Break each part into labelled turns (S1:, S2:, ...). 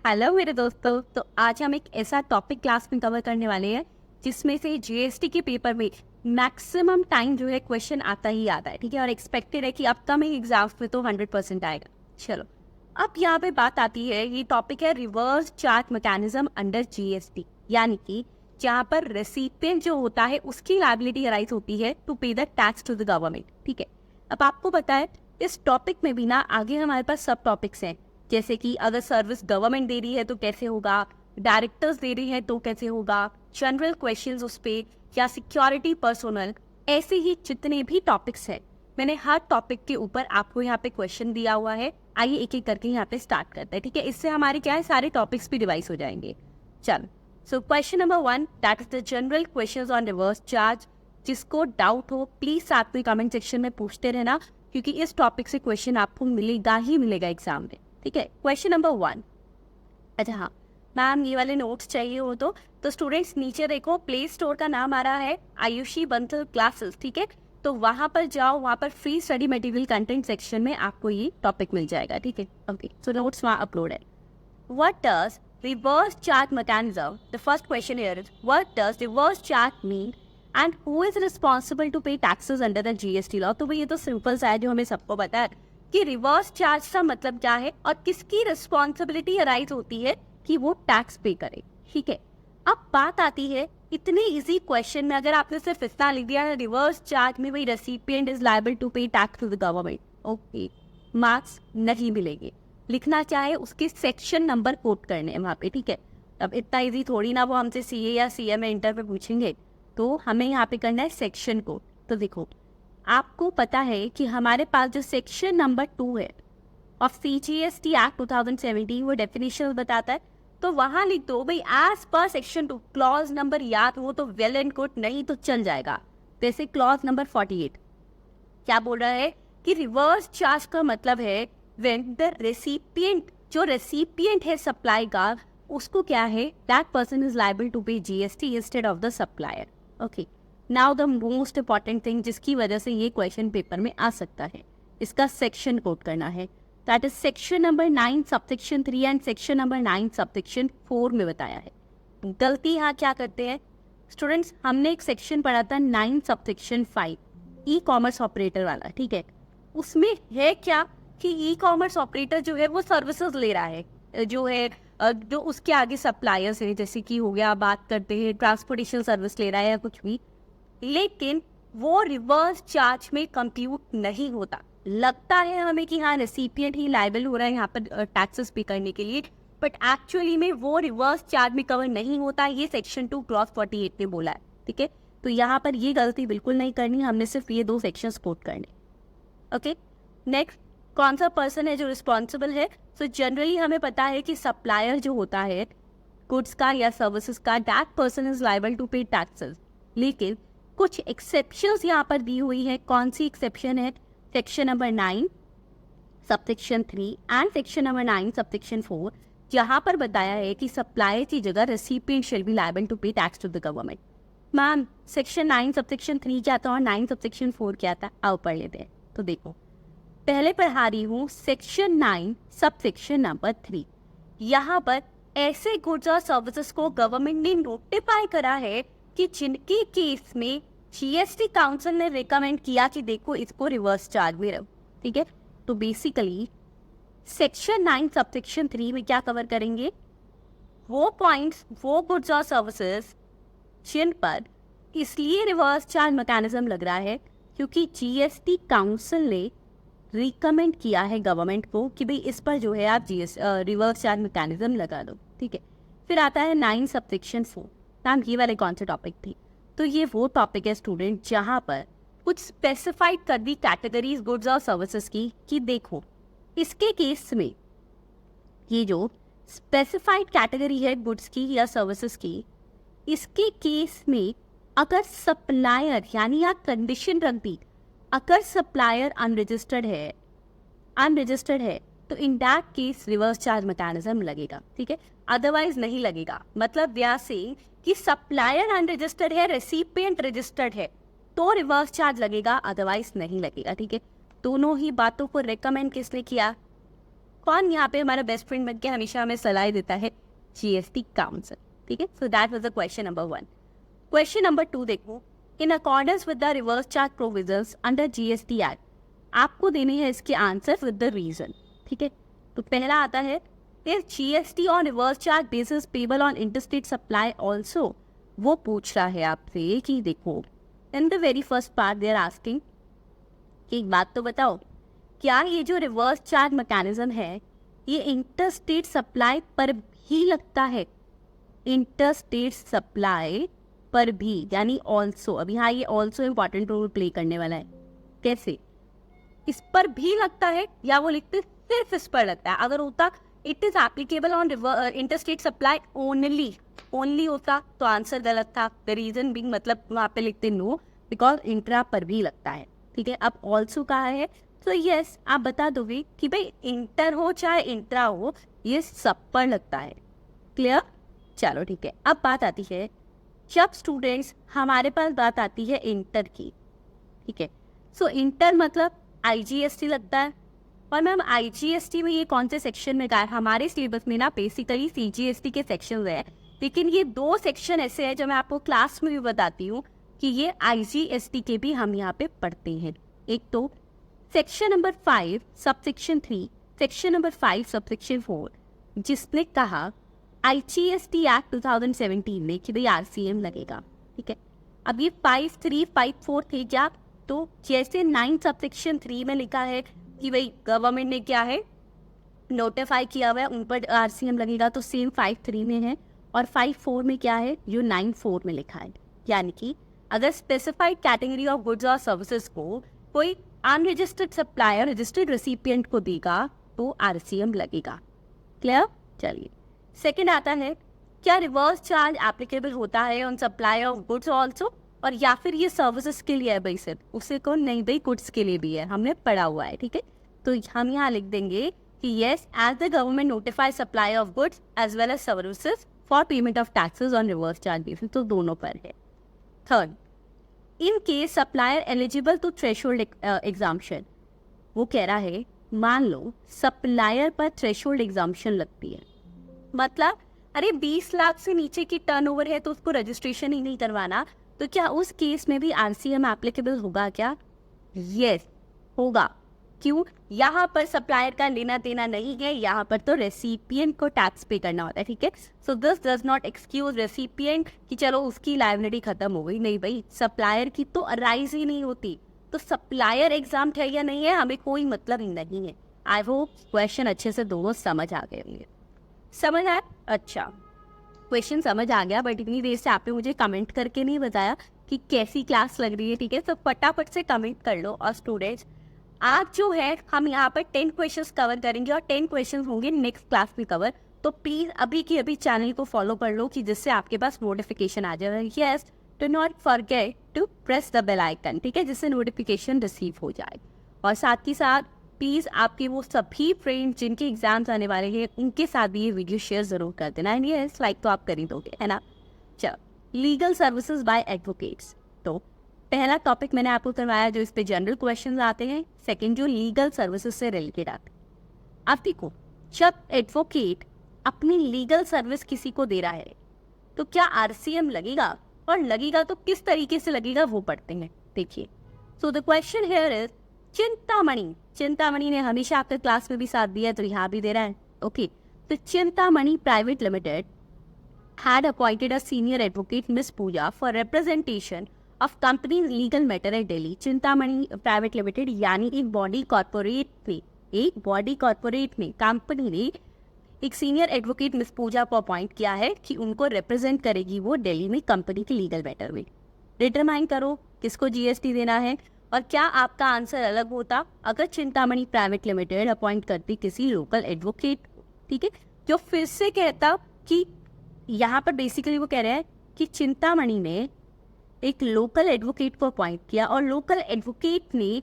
S1: Hello मेरे दोस्तों। तो आज हम एक ऐसा टॉपिक क्लास में कवर करने वाले हैं जिसमें से जीएसटी के पेपर में मैक्सिमम टाइम जो है क्वेश्चन आता ही आता है, ठीक है। और एक्सपेक्टेड है कि अपकमिंग एग्जाम्स में तो 100% आएगा। चलो, अब यहाँ पे बात आती है, ये टॉपिक है reverse charge mechanism under GST, यानी कि जहाँ पर रेसिपिएंट जो होता है उसकी लायबिलिटी अराइज होती है to pay the tax to the government, ठीक है। अब आपको पता है इस टॉपिक में भी ना आगे हमारे पास सब टॉपिक्स हैं, जैसे कि अगर सर्विस गवर्नमेंट दे रही है तो कैसे होगा, डायरेक्टर्स दे रही है तो कैसे होगा, जनरल क्वेश्चंस उस पे, या सिक्योरिटी पर्सोनल, ऐसे ही जितने भी टॉपिक्स हैं मैंने हर टॉपिक के ऊपर आपको यहाँ पे क्वेश्चन दिया हुआ है। आइए एक एक करके यहाँ पे स्टार्ट करते हैं, ठीक है। इससे हमारे क्या है, सारे टॉपिक्स भी रिवाइज हो जाएंगे। चलो, so question number 1, that is the general questions on reverse charge. जिसको डाउट हो प्लीज साथ में कमेंट सेक्शन में पूछते रहना, क्योंकि इस टॉपिक से क्वेश्चन आपको मिलेगा ही मिलेगा एग्जाम में, ठीक है। क्वेश्चन नंबर 1, अच्छा हाँ मैम ये वाले नोट्स चाहिए हो तो स्टूडेंट्स नीचे देखो, प्ले स्टोर का नाम आ रहा है आयुषी बंसल क्लासेस, ठीक है। तो वहां पर जाओ, वहां पर free study material content section में आपको ये टॉपिक मिल जाएगा, ठीक है। ओके, सो नोट्स वहां अपलोड है। What does reverse charge mechanism, the first question here is what does reverse charge mean and who is responsible to pay taxes under the GST law. तो भाई ये तो सिंपल सा है, जो हमें सबको पता है कि रिवर्स चार्ज का मतलब क्या है और किसकी रिस्पॉन्सिबिलिटी अराइज होती है कि वो टैक्स पे करे, ठीक है। अब बात आती है इतने इजी क्वेश्चन में, अगर आपने सिर्फ इतना लिख दिया है रिवर्स चार्ज में वही recipient is liable to pay tax to the government, okay, marks नहीं मिलेंगे। लिखना चाहे उसके सेक्शन नंबर कोट करने हैं वहाँ पे, ठीक है। अब इतना इजी थोड़ी ना वो हमसे सीए या सीएम इंटर पे पूछेंगे, तो हमें यहाँ पे करना है सेक्शन कोड। तो देखो, आपको पता है कि हमारे पास जो सेक्शन नंबर 2 है ऑफ सीजीएसटी एक्ट 2017 वो डेफिनेशन बताता है, तो वहां लिख दो भाई as per section 2, clause number याद हो तो वेल एंड गुड, नहीं तो चल जाएगा। जैसे क्लॉज नंबर 48 क्या बोल रहा है कि रिवर्स चार्ज का मतलब है व्हेन द रेसिपिएंट, जो रेसिपिएंट है सप्लाई का, उसको क्या है, that person is liable to pay GST instead of the supplier. Okay, now the most important thing जिसकी वजह से ये क्वेश्चन पेपर में आ सकता है, इसका सेक्शन कोड करना है। That is section number 9 subsection 3 and section number 9 subsection 4 में बताया है। गलती यहाँ क्या करते हैं स्टूडेंट्स, हमने एक सेक्शन पढ़ा था 9 सबसेक्शन 5 ई कॉमर्स ऑपरेटर वाला, ठीक है। उसमें है क्या कि ई कॉमर्स ऑपरेटर जो है वो सर्विसेज ले रहा है, जो है जो उसके आगे सप्लायर्स है, जैसे कि हो गया, बात करते हैं ट्रांसपोर्टेशन सर्विस ले रहा है या कुछ भी, लेकिन वो रिवर्स चार्ज में कंप्यूट नहीं होता। लगता है हमें कि हाँ रेसिपिएंट ही लायबल हो रहा है यहाँ पर टैक्सेस पे करने के लिए, बट एक्चुअली में वो रिवर्स चार्ज में कवर नहीं होता। ये सेक्शन 2 क्लॉज 48 ने बोला है, ठीक है। तो यहाँ पर ये गलती बिल्कुल नहीं करनी, हमने सिर्फ ये 2 सेक्शंस कोट करने। ओके, नेक्स्ट, कौन सा पर्सन है जो रिस्पॉन्सिबल है। सो जनरली हमें पता है कि सप्लायर जो होता है गुड्स का या सर्विसेज का, that person is liable to pay taxes. लेकिन कुछ एक्सेप्शंस यहाँ पर दी हुई है। कौन सी एक्सेप्शन है, section number 9 subsection 3 and section number 9 subsection 4, जहाँ पर बताया है कि सप्लायर की जगह recipient shall be liable to pay tax to the government. Ma'am section 9 subsection 3 क्या था और 9 सबसेक्शन 4 क्या था, आओ पढ़ लेते हैं। तो देखो, पहले पढ़ा रही हूँ सेक्शन 9 सबसेक्शन नंबर 3। यहाँ पर ऐसे गुड्स और सर्विसेज को गवर्नमेंट ने नोटिफाई करा है कि जिनके केस में जीएसटी काउंसिल ने रिकमेंड किया कि देखो इसको रिवर्स चार्ज में रहो, ठीक है। तो बेसिकली सेक्शन 9 सबसेक्शन 3 में क्या कवर करेंगे, वो पॉइंट्स, वो गुड्स और सर्विसेज जिन पर इसलिए रिवर्स चार्ज मैकेनिज्म लग रहा है क्योंकि जीएसटी काउंसिल ने रिकमेंड किया है गवर्नमेंट को कि भाई इस पर जो है आप रिवर्स चार्ज मैकेनिज्म लगा दो, ठीक है। फिर आता है 9 सबसेक्शन 4। मैम ये वाले कौन से टॉपिक थी, तो ये वो टॉपिक है स्टूडेंट जहाँ पर कुछ स्पेसिफाइड कर दी कैटेगरीज गुड्स और सर्विसेज की, कि देखो इसके केस में ये जो स्पेसिफाइड कैटेगरी है गुड्स की या सर्विसेज की, इसके केस में अगर सप्लायर, यानी आप कंडीशन रख दी, अगर सप्लायर अनरजिस्टर्ड है तो इन that case reverse charge mechanism लगेगा, ठीक है। अदरवाइज नहीं लगेगा। मतलब दे आर सेइंग कि सप्लायर अनरजिस्टर्ड है, रेसिपिएंट रजिस्टर्ड है, तो रिवर्स चार्ज लगेगा, अदरवाइज नहीं लगेगा, ठीक है। दोनों ही बातों को रेकमेंड किसने किया, कौन यहाँ पे हमारा बेस्ट फ्रेंड बन के हमेशा हमें सलाह देता है? जीएसटी काउंसिल, ठीक है। So that was the question number 1। Question number 2 देखो, in accordance with the reverse charge provisions under GST act, आपको देने हैं इसके आंसर विद द रीजन, ठीक है। तो पहला आता है, is GST on reverse charge basis payable on interstate supply also. वो पूछ रहा है आपसे कि देखो, in the very first part they are asking कि एक बात तो बताओ, क्या ये जो रिवर्स चार्ज मैकेनिज्म है ये इंटरस्टेट सप्लाई पर भी लगता है? इंटरस्टेट सप्लाई पर भी, यानी ऑल्सो। अभी हाँ, ये ऑल्सो इंपॉर्टेंट रोल प्ले करने वाला है। कैसे? इस पर भी लगता है, या वो लिखते सिर्फ इस पर लगता है? अगर होता it is applicable on interstate supply only होता तो आंसर गलत था। द रीजन बिंग, मतलब वहाँ पे लिखते नो, बिकॉज इंट्रा पर भी लगता है, ठीक है। अब ऑल्सो कहा है तो यस, आप बता दोगे कि भाई इंटर हो चाहे इंट्रा हो, ये सब पर लगता है। क्लियर? चलो ठीक है। अब बात आती है, जब स्टूडेंट्स हमारे पास बात आती है इंटर की, ठीक है। सो इंटर मतलब आईजीएसटी लगता है। और मैम आईजीएसटी में ये कौन से सेक्शन में गया? हमारे सिलेबस में ना बेसिकली सीजीएसटी के सेक्शन है, लेकिन ये 2 सेक्शन ऐसे हैं जो मैं आपको क्लास में भी बताती हूँ कि ये आईजीएसटी के भी हम यहाँ पे पढ़ते हैं। एक तो section number 5 subsection 3, section number 5 subsection 4, जिसने कहा आईजीएसटी एक्ट 2017 में कि भाई आरसीएम लगेगा, ठीक है। अब ये 5(3), 5(4) थे क्या? तो जैसे 9 सबसेक्शन 3 में लिखा है कि भाई गवर्नमेंट ने क्या है नोटिफाई किया हुआ है, उन पर आरसीएम लगेगा, तो सेम 5(3) में है। और 5(4) में क्या है? जो 9(4) में लिखा है। यानी कि अगर स्पेसिफाइड कैटेगरी ऑफ गुड्स और सर्विसेज को कोई अनरजिस्टर्ड सप्लायर रजिस्टर्ड रेसिपिएंट को देगा तो आरसीएम लगेगा। क्लियर? चलिए, सेकंड आता है, क्या रिवर्स चार्ज एप्लीकेबल होता है on supply of goods also? और या फिर ये सर्विसेज के लिए है भाई सिर्फ? उसे को नहीं भाई, गुड्स के लिए भी है, हमने पढ़ा हुआ है, ठीक है। तो हम यहाँ लिख देंगे कि yes, as the government notify supply of goods as well as services for payment of taxes on reverse charge basis, तो दोनों पर है। Third, in case supplier eligible to threshold exemption, वो कह रहा है मान लो सप्लायर पर थ्रेशोल्ड एग्जाम्पशन लगती है, मतलब अरे 20 लाख से नीचे की टर्नओवर है तो उसको रजिस्ट्रेशन ही नहीं करवाना, तो क्या उस केस में भी आरसीएम एप्लीकेबल होगा क्या? यस, होगा। क्यों? यहाँ पर सप्लायर का लेना देना नहीं है, यहाँ पर तो रेसिपिएंट को टैक्स पे करना होता है, ठीक है। So this does not excuse recipient कि चलो उसकी लायबिलिटी खत्म हो गई। नहीं भाई, सप्लायर की तो अराइज ही नहीं होती, तो सप्लायर एग्जाम है या नहीं है हमें कोई मतलब ही नहीं है। आई होप क्वेश्चन अच्छे से दोनों समझ आ गए होंगे। समझ आया? अच्छा, क्वेश्चन समझ आ गया, बट इतनी देर से आपने मुझे कमेंट करके नहीं बताया कि कैसी क्लास लग रही है, ठीक है। तो फटाफट से कमेंट कर लो। और स्टूडेंट्स, आज जो है हम यहाँ पर 10 क्वेश्चंस कवर करेंगे और 10 क्वेश्चंस होंगे नेक्स्ट क्लास में कवर। तो प्लीज अभी की अभी चैनल को फॉलो कर लो कि जिससे आपके पास नोटिफिकेशन आ जाए। Yes, do not forget to press the bell icon, ठीक है, जिससे नोटिफिकेशन रिसीव हो जाए। और साथ ही साथ प्लीज़ आपके वो सभी फ्रेंड्स जिनके एग्जाम्स आने वाले हैं उनके साथ भी ये वीडियो शेयर ज़रूर कर देना। एंड यस, लाइक तो आप कर ही दोगे, है ना। चलो, लीगल सर्विसेज बाय एडवोकेट्स, तो पहला टॉपिक मैंने आपको करवाया जो इस पे जनरल क्वेश्चंस आते हैं। सेकंड जो लीगल सर्विसेज से रिलेटेड आते हैं। अब देखो, जब एडवोकेट अपनी लीगल सर्विस किसी को दे रहा है तो क्या आरसीएम लगेगा, और लगेगा तो किस तरीके से लगेगा वो पढ़ते हैं। देखिए, so the question here is Chintamani ने हमेशा आपके क्लास में भी साथ दिया है तो यहाँ भी दे रहा है। ओके, तो Chintamani private limited had appointed a senior advocate Miss Pooja for representation of company's legal matter at Delhi. Chintamani private limited यानी एक बॉडी कॉर्पोरेट में कंपनी ने एक सीनियर एडवोकेट मिस पूजा को अपॉइंट किया है कि उनको रिप्रेजेंट करेगी वो दिल्ली में कंपनी के लीगल मैटर में। डिटरमाइन करो किसको जीएसटी देना है। और क्या आपका आंसर अलग होता अगर चिंतामणि प्राइवेट लिमिटेड अपॉइंट करती किसी लोकल एडवोकेट, ठीक है, जो फिर से कहता कि यहाँ पर बेसिकली वो कह रहे हैं कि चिंतामणि ने एक लोकल एडवोकेट को अपॉइंट किया और लोकल एडवोकेट ने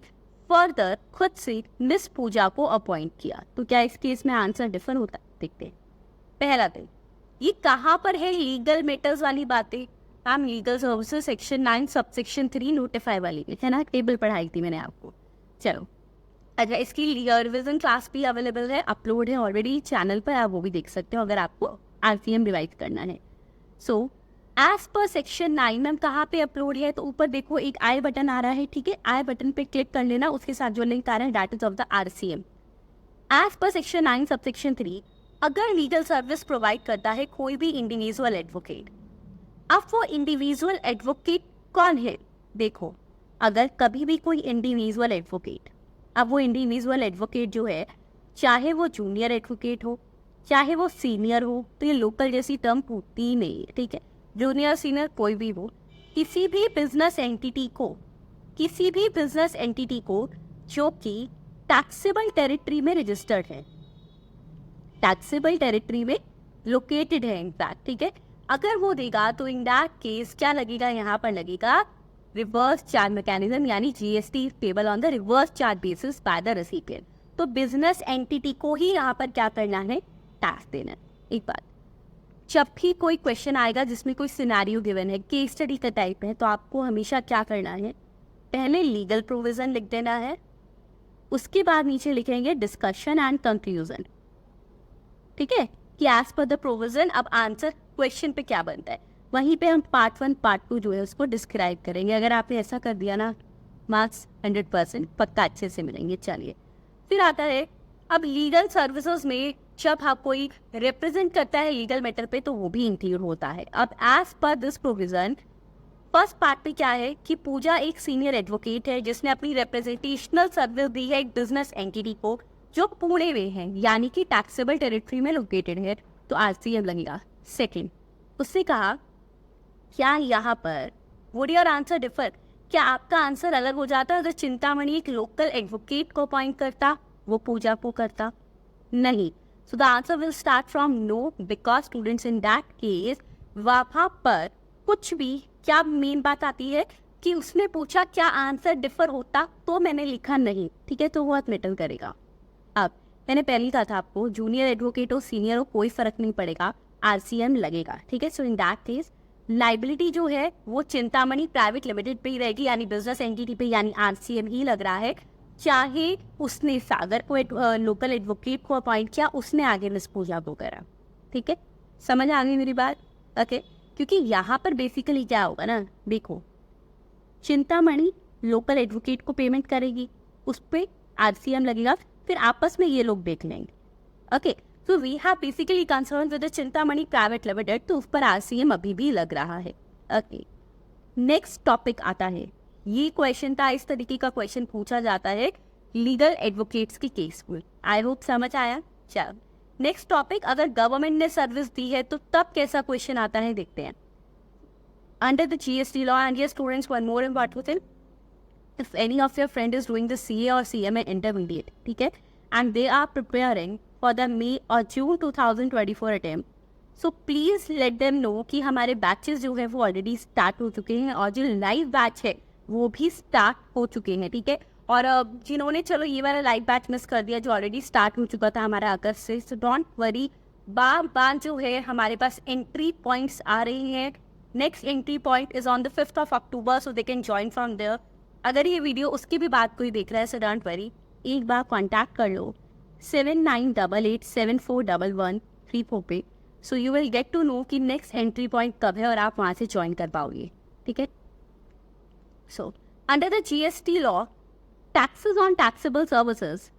S1: फर्दर खुद से मिस पूजा को अपॉइंट किया, तो क्या इस केस में आंसर डिफर होता? देखते हैं। पहला दिन, ये कहाँ पर है लीगल मैटर्स वाली बातें? Ma'am legal services section 9 subsection 3 notify वाली है ना, टेबल पढ़ाई थी मैंने आपको। चलो अच्छा, इसकी रिविजन क्लास भी अवेलेबल है, अपलोड है ऑलरेडी चैनल पर, आप वो भी देख सकते हो अगर आपको RCM रिवाइज करना है। So as per section 9 ma'am कहाँ पे अपलोड है, तो ऊपर देखो एक आई बटन आ रहा है, ठीक है, आई बटन पे क्लिक कर लेना, उसके साथ जो लिंक आ रहा है that is of the RCM। As per section 9 subsection 3 अगर लीगल सर्विस प्रोवाइड करता है कोई भी इंडिविजुअल एडवोकेट, अब वो इंडिविजुअल एडवोकेट कौन है, देखो अगर कभी भी कोई इंडिविजुअल एडवोकेट, अब वो इंडिविजुअल एडवोकेट जो है चाहे वो जूनियर एडवोकेट हो चाहे वो सीनियर हो, तो ये लोकल जैसी टर्म पूछती ही नहीं है, ठीक है, जूनियर सीनियर कोई भी हो, किसी भी बिजनेस एंटिटी को जो कि टैक्सेबल टेरिटरी में रजिस्टर्ड है, टैक्सेबल टेरिटरी में लोकेटेड है इनफैक्ट, ठीक है, अगर वो देगा तो इन दैट केस क्या लगेगा, यहाँ पर लगेगा रिवर्स चार्ज मैकेनिज्म, यानी GST payable on the reverse charge basis by the recipient. तो बिजनेस एंटिटी को ही यहाँ पर क्या करना है, टैक्स देना है। एक बात, जब भी कोई क्वेश्चन आएगा जिसमें कोई सिनेरियो गिवन है, केस स्टडी का टाइप है, तो आपको हमेशा क्या करना है, पहले लीगल प्रोविजन लिख देना है, उसके बाद नीचे लिखेंगे डिस्कशन एंड कंक्लूजन, ठीक है, कि एज पर द प्रोविजन अब आंसर क्वेश्चन पे क्या बनता है, वहीं पे हम पार्ट 1 पार्ट 2 जो है उसको डिस्क्राइब करेंगे। अगर आपने ऐसा कर दिया ना, मार्क्स 100% पक्का अच्छे से मिलेंगे। चलिए फिर आता है, अब लीगल सर्विसेज में जब आप कोई रिप्रेजेंट करता है लीगल मैटर पे तो वो भी इंक्लूड होता है। अब as per this provision first part पे क्या है कि पूजा एक सीनियर एडवोकेट है जिसने अपनी रिप्रेजेंटेशनल सर्विस दी है एक बिजनेस एंटिटी को जो पुणे में है, यानी कि टैक्सेबल टेरिटरी में लोकेटेड है, तो RCM लगेगा। सेकंड, उससे कहा क्या यहाँ पर वुड योर आंसर डिफर, क्या आपका आंसर अलग हो जाता अगर चिंतामणि एक लोकल एडवोकेट को अपॉइंट करता, वो पूजा को करता, नहीं। So the answer will start from no, because students in that case वहाँ पर कुछ भी, क्या मेन बात आती है कि उसने पूछा क्या आंसर डिफर होता, तो मैंने लिखा नहीं, ठीक है, तो वो मैटर करेगा। अब मैंने पहले कहा था आपको जूनियर एडवोकेट हो सीनियर हो कोई फर्क नहीं पड़ेगा, RCM लगेगा, ठीक है। So in that case liability जो है वो चिंतामणि प्राइवेट लिमिटेड पे ही रहेगी, यानी बिजनेस एंटिटी पे, यानी RCM ही लग रहा है, चाहे उसने सागर को लोकल एडवोकेट को अपॉइंट किया, उसने आगे मिस पूजा को करा, ठीक है, समझ आ गई मेरी बात, ओके। क्योंकि यहाँ पर बेसिकली क्या होगा ना, देखो चिंतामणि लोकल एडवोकेट को पेमेंट करेगी, उस पर RCM लगेगा, फिर आपस में ये लोग देख लेंगे, ओके। तो we have basically concern with the Chintamani private limited, तो उस पर RCM अभी भी लग रहा है, ओके। नेक्स्ट टॉपिक आता है, ये क्वेश्चन था, इस तरीके का क्वेश्चन पूछा जाता है लीगल एडवोकेट्स के केस में, आई होप समझ आया। चलो नेक्स्ट टॉपिक, अगर गवर्नमेंट ने सर्विस दी है तो तब कैसा क्वेश्चन आता है देखते हैं। Under the GST law, and yes students, one more important thing, if any of your friend is doing the CA or CMA intermediate, ठीक है, and they are preparing for the May or June 2024 attempt, so please let them know कि हमारे batches जो है वो already start हो चुके हैं और जो लाइव बैच है वो भी स्टार्ट हो चुके हैं, ठीक है। और जिन्होंने चलो ये वाला लाइव बैच मिस कर दिया जो ऑलरेडी स्टार्ट हो चुका था हमारा अगस्त से, सो डोंट वरी, बार जो है हमारे पास एंट्री पॉइंट्स आ रही हैं। Next entry point is on the 5th of October, so they can join from there। अगर ये वीडियो उसकी भी बात कोई देख रहा है, सो डोंट वरी, एक बार कॉन्टैक्ट कर लो 7988741134 पे, so you will get to know कि नेक्स्ट एंट्री पॉइंट कब है और आप वहाँ से ज्वाइन कर पाओगे, ठीक है। So under the GST law, taxes on taxable services,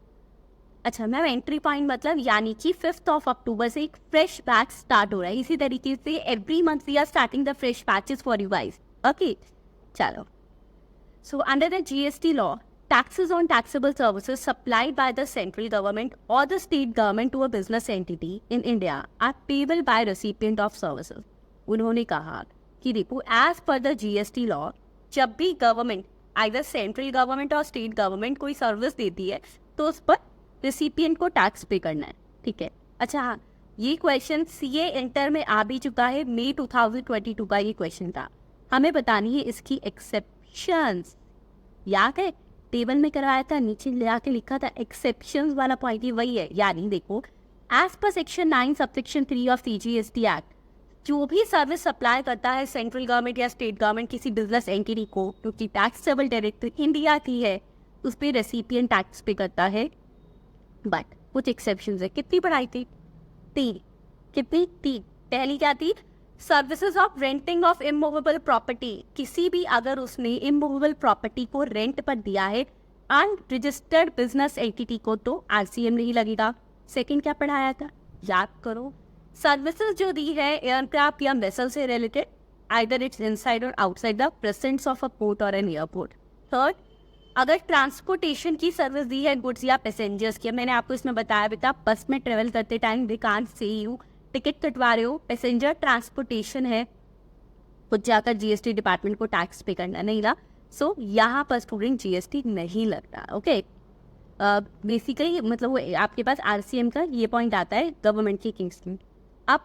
S1: अच्छा मैम एंट्री पॉइंट मतलब यानी कि 5th of October से एक फ्रेश बैच स्टार्ट हो रहा है, इसी तरीके से every month we are starting the fresh batches for you guys, okay. चलो, so under the GST law, taxes on taxable services supplied by the central government or the state government to a business entity in India are payable by recipient of services। उन्होंने कहा कि देखो as per the GST law, जब भी government either central government और state government कोई service देती है तो उस पर रिसिपिएंट को टैक्स पे करना है, ठीक है। अच्छा हाँ, ये क्वेश्चन CA इंटर में आ भी चुका है, मई 2022 का ये क्वेश्चन था, हमें बतानी है इसकी एक्सेप्शंस, याद है टेबल में करवाया था, नीचे ले आके लिखा था एक्सेप्शंस वाला पॉइंट ही वही है, यानी देखो as per section 9 subsection 3 of CGST act, जो भी सर्विस सप्लाई करता है सेंट्रल गवर्नमेंट या स्टेट गवर्नमेंट किसी बिजनेस एंटिटी को, क्योंकि टैक्सेबल टेरिटरी इंडिया की है, उस पर रेसिपिएंट टैक्स पे करता है, बट कुछ एक्सेप्शंस है। कितनी पढ़ाई थी? 3। कितनी? 3। पहली क्या थी? Services of renting of immovable property. किसी भी अगर उसने इमूवेबल प्रॉपर्टी को रेंट पर दिया है अनरजिस्टर्ड बिजनेस एंटिटी को, तो आरसीएम नहीं लगेगा। सेकंड क्या पढ़ाया था? याद करो। सर्विसेज जो दी है एयरक्राफ्ट या वेसल से रिलेटेड, आइदर इट्स इनसाइड और outside the presence of a port और एन एयरपोर्ट। थर्ड, अगर ट्रांसपोर्टेशन की सर्विस दी है गुड्स या पैसेंजर्स की, मैंने आपको इसमें बताया भी था, बस में ट्रेवल करते time they can't say you, ticket कटवा रहे हो, पैसेंजर ट्रांसपोर्टेशन है, कुछ जाकर जीएसटी डिपार्टमेंट को टैक्स पे करना नहीं ना, सो यहाँ पर स्टूडेंट जीएसटी नहीं लगता। ओके, बेसिकली मतलब वो आपके पास आरसीएम का ये पॉइंट आता है गवर्नमेंट की किंग स्कीम। अब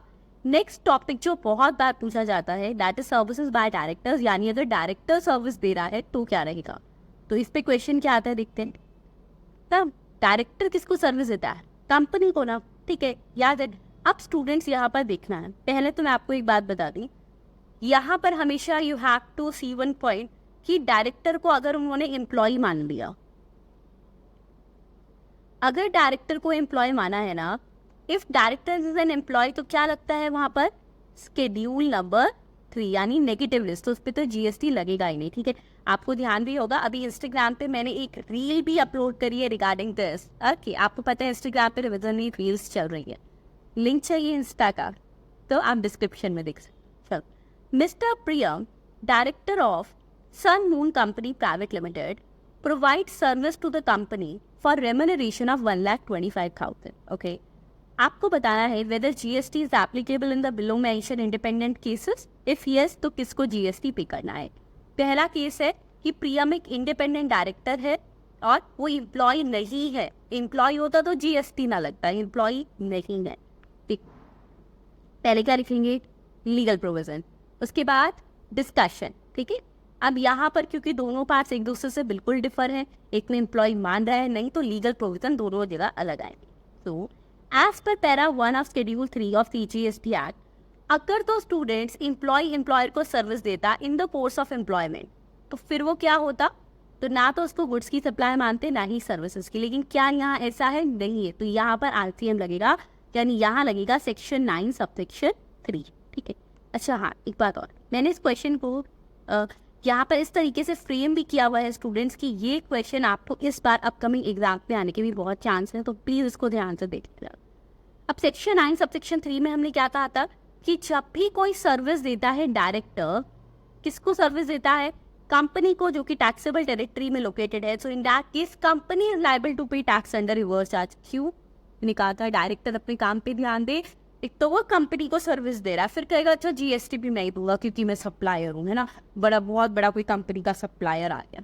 S1: नेक्स्ट टॉपिक जो बहुत बार पूछा जाता है that is services by directors, यानी अगर डायरेक्टर सर्विस दे रहा है तो क्या रहेगा। तो इस पे क्वेश्चन क्या आता है देखते हैं। तब डायरेक्टर किसको सर्विस देता है? कंपनी को ना, ठीक है, याद है। अब स्टूडेंट्स यहाँ पर देखना है, पहले तो मैं आपको एक बात बता दी, यहाँ पर हमेशा you have to see one point कि डायरेक्टर को अगर उन्होंने एम्प्लॉय मान लिया, अगर डायरेक्टर को एम्प्लॉय माना है ना, if director is an employee, तो क्या लगता है वहां पर? स्केड्यूल नंबर 3 यानी नेगेटिव लिस्ट, तो उस पर तो जीएसटी लगेगा ही नहीं। ठीक है, आपको ध्यान भी होगा, अभी इंस्टाग्राम पे मैंने एक रील भी अपलोड करी है रिगार्डिंग दिस। ओके, आपको पता है इंस्टाग्राम पे रिविजन रील्स चल रही है, लिंक चाहिए इंस्टा का तो आप डिस्क्रिप्शन में देख सकते। Mister Priyam, director of Sun Moon company private limited, provide service to the company for remuneration of 1,25,000। Okay, आपको बताना है whether GST is applicable in the below mention independent cases. If yes, तो किसको जीएसटी पे करना है। पहला केस है कि प्रियम एक इंडिपेंडेंट डायरेक्टर है और वो एम्प्लॉय नहीं है। एम्प्लॉय होता तो जीएसटी ना लगता, एम्प्लॉय नहीं है। ठीक, पहले क्या लिखेंगे? लीगल प्रोविजन, उसके बाद डिस्कशन। ठीक है, अब यहाँ पर क्योंकि दोनों पार्ट्स एक दूसरे से बिल्कुल डिफर हैं, एक में एम्प्लॉय मान रहा है नहीं, तो लीगल प्रोविजन दोनों जगह अलग आएंगे। तो as per para 1 of schedule 3 of CGST act, अगर तो स्टूडेंट्स एम्प्लॉयर को सर्विस देता in the course of employment, तो फिर वो क्या होता? तो ना तो उसको गुड्स की सप्लाई मानते, ना ही सर्विसेज की। लेकिन क्या यहाँ ऐसा है? नहीं है, तो यहाँ पर आरसीएम लगेगा, यानी यहाँ लगेगा सेक्शन 9 सबसेक्शन 3। ठीक है, अच्छा हाँ, एक बात और, मैंने इस क्वेश्चन को यहाँ पर इस तरीके से फ्रेम भी किया हुआ है स्टूडेंट्स की, ये क्वेश्चन आपको इस बार अपकमिंग एग्जाम में आने के भी बहुत चांस है, तो प्लीज इसको ध्यान से देख लीजिएगा। अब सेक्शन 9 सबसेक्शन 3 में हमने क्या कहा था कि जब भी कोई सर्विस देता है डायरेक्टर, किसको सर्विस देता है? कंपनी को, जो कि टैक्सेबल टेरिटरी में लोकेटेड है। So in that case company is liable to pay tax under reverse charge. क्यों? मैंने कहा था डायरेक्टर अपने काम पे ध्यान दे, एक तो वो कंपनी को सर्विस दे रहा है, फिर कहेगा अच्छा जीएसटी भी मैं ही दूंगा क्योंकि मैं सप्लायर हूँ, है ना, बहुत बड़ा कोई कंपनी का सप्लायर आ गया,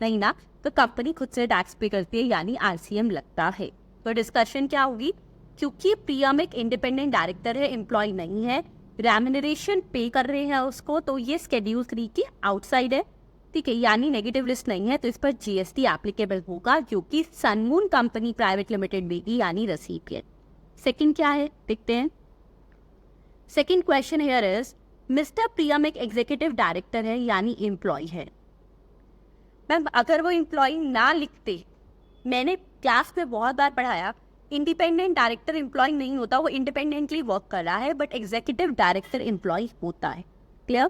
S1: नहीं ना, तो कंपनी खुद से टैक्स पे करती है, यानी आरसीएम लगता है। तो डिस्कशन क्या होगी? क्योंकि प्रियम एक इंडिपेंडेंट डायरेक्टर है, एम्प्लॉय नहीं है, रेम्यूनरेशन पे कर रहे हैं उसको, तो ये शेड्यूल 3 की आउटसाइड है। ठीक है, यानी नेगेटिव लिस्ट नहीं है, तो इस पर जीएसटी एप्लीकेबल होगा, क्योंकि सनमून कंपनी प्राइवेट लिमिटेड देगी, यानी रेसिपिएंट। सेकंड क्या है देखते हैं। Second question here is, mister Priyam एक एग्जीक्यूटिव डायरेक्टर है, यानी एम्प्लॉय है। मैम अगर वो एम्प्लॉय ना लिखते, मैंने क्लास में बहुत बार पढ़ाया, इंडिपेंडेंट डायरेक्टर एम्प्लॉय नहीं होता, वो इंडिपेंडेंटली वर्क कर रहा है, बट एग्जीक्यूटिव डायरेक्टर एम्प्लॉय होता है। क्लियर?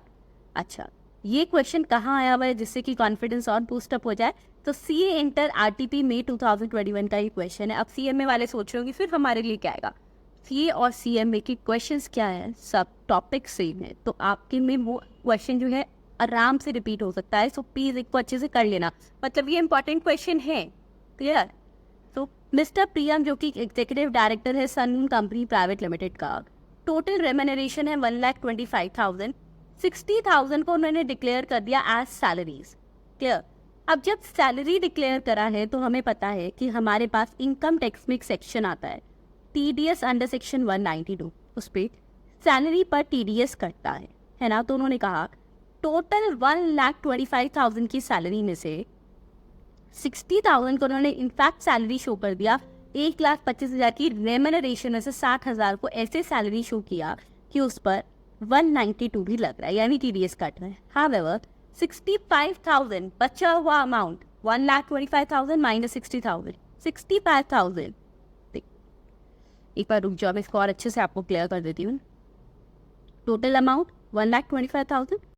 S1: अच्छा, ये क्वेश्चन कहाँ आया हुआ है जिससे कि कॉन्फिडेंस और बूस्टअप हो जाए? तो सीए इंटर आरटीपी मई 2021 का ये क्वेश्चन है। अब सीएमए वाले सोच रहे होंगे फिर हमारे लिए क्या आएगा। सीए और सीएमए के क्वेश्चंस क्या है? सब टॉपिक सेम है, तो आपके में वो क्वेश्चन जो है आराम से रिपीट हो सकता है। सो प्लीज एक को अच्छे से कर लेना, मतलब ये इंपॉर्टेंट क्वेश्चन है। क्लियर? तो मिस्टर प्रियम जो कि एग्जीक्यूटिव डायरेक्टर है सनमून कंपनी प्राइवेट लिमिटेड का, टोटल रेम्यूनरेशन है 1,25,000, 60,000 को उन्होंने डिक्लेयर कर दिया एज सैलरीज। क्लियर? अब जब सैलरी डिक्लेयर करा है तो हमें पता है कि हमारे पास इनकम टैक्स में एक सेक्शन आता है टीडीएस अंडर सेक्शन 192, उस पर सैलरी पर टीडीएस कटता है ना। तो उन्होंने कहा टोटल 1,25,000 की सैलरी में से 60,000 को उन्होंने इनफैक्ट सैलरी शो कर दिया, 1,25,000 की रेम्यूनरेशन में से 60,000 को ऐसे सैलरी शो किया कि उस पर 192 भी लग रहा है, यानी टीडीएस कट रहा है। हाउएवर 65,000 बचा हुआ अमाउंट 1,25,000 माइनस 60,000, 65,000। एक बार रुक जाओ, मैं इसको और अच्छे से आपको क्लियर कर देती हूँ। Total amount 1,25,000